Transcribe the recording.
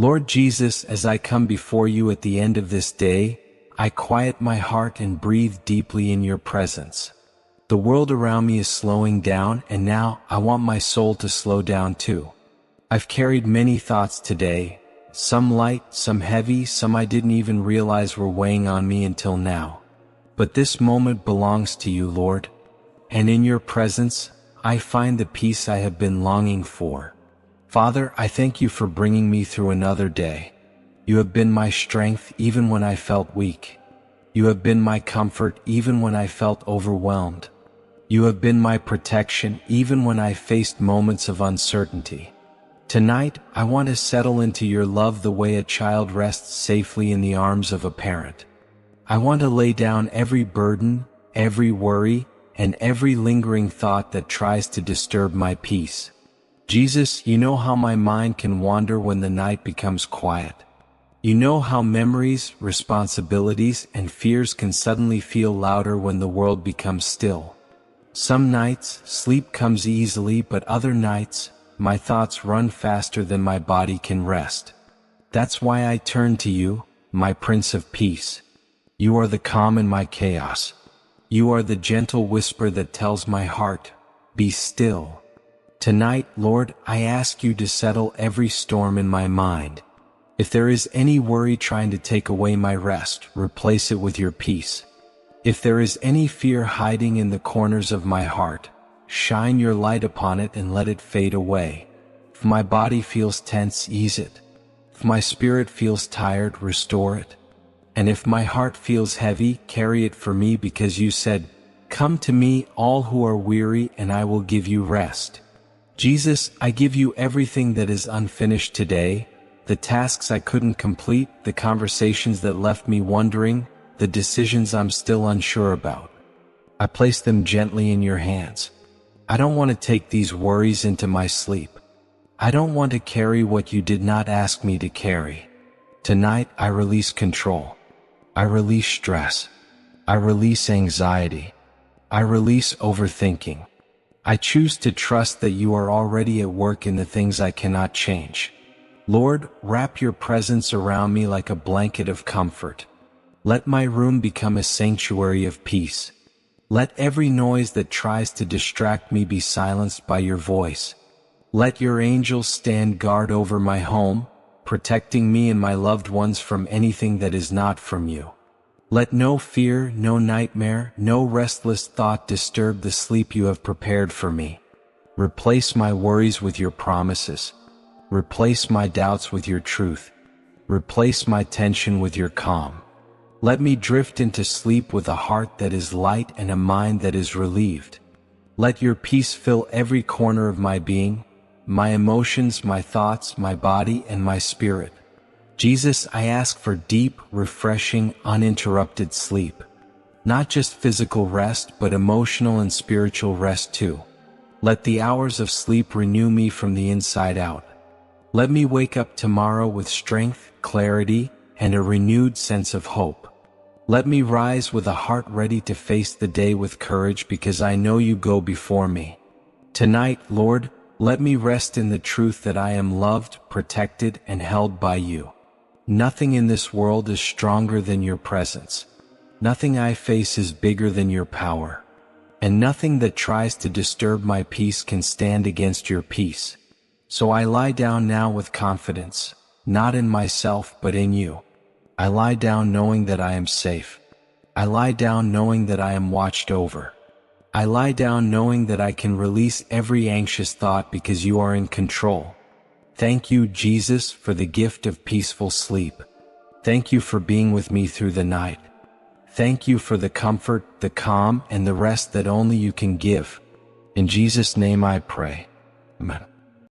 Lord Jesus, as I come before you at the end of this day, I quiet my heart and breathe deeply in your presence. The world around me is slowing down, and now I want my soul to slow down too. I've carried many thoughts today, some light, some heavy, some I didn't even realize were weighing on me until now. But this moment belongs to you, Lord, and in your presence, I find the peace I have been longing for. Father, I thank you for bringing me through another day. You have been my strength even when I felt weak. You have been my comfort even when I felt overwhelmed. You have been my protection even when I faced moments of uncertainty. Tonight, I want to settle into your love the way a child rests safely in the arms of a parent. I want to lay down every burden, every worry, and every lingering thought that tries to disturb my peace. Jesus, you know how my mind can wander when the night becomes quiet. You know how memories, responsibilities, and fears can suddenly feel louder when the world becomes still. Some nights, sleep comes easily, but other nights, my thoughts run faster than my body can rest. That's why I turn to you, my Prince of Peace. You are the calm in my chaos. You are the gentle whisper that tells my heart, be still. Tonight, Lord, I ask you to settle every storm in my mind. If there is any worry trying to take away my rest, replace it with your peace. If there is any fear hiding in the corners of my heart, shine your light upon it and let it fade away. If my body feels tense, ease it. If my spirit feels tired, restore it. And if my heart feels heavy, carry it for me, because you said, come to me, all who are weary, and I will give you rest. Jesus, I give you everything that is unfinished today, the tasks I couldn't complete, the conversations that left me wondering, the decisions I'm still unsure about. I place them gently in your hands. I don't want to take these worries into my sleep. I don't want to carry what you did not ask me to carry. Tonight, I release control. I release stress. I release anxiety. I release overthinking. I choose to trust that you are already at work in the things I cannot change. Lord, wrap your presence around me like a blanket of comfort. Let my room become a sanctuary of peace. Let every noise that tries to distract me be silenced by your voice. Let your angels stand guard over my home, protecting me and my loved ones from anything that is not from you. Let no fear, no nightmare, no restless thought disturb the sleep you have prepared for me. Replace my worries with your promises. Replace my doubts with your truth. Replace my tension with your calm. Let me drift into sleep with a heart that is light and a mind that is relieved. Let your peace fill every corner of my being, my emotions, my thoughts, my body, and my spirit. Jesus, I ask for deep, refreshing, uninterrupted sleep. Not just physical rest, but emotional and spiritual rest too. Let the hours of sleep renew me from the inside out. Let me wake up tomorrow with strength, clarity, and a renewed sense of hope. Let me rise with a heart ready to face the day with courage, because I know you go before me. Tonight, Lord, let me rest in the truth that I am loved, protected, and held by you. Nothing in this world is stronger than your presence. Nothing I face is bigger than your power. And nothing that tries to disturb my peace can stand against your peace. So I lie down now with confidence, not in myself but in you. I lie down knowing that I am safe. I lie down knowing that I am watched over. I lie down knowing that I can release every anxious thought because you are in control. Thank you, Jesus, for the gift of peaceful sleep. Thank you for being with me through the night. Thank you for the comfort, the calm, and the rest that only you can give. In Jesus' name I pray. Amen.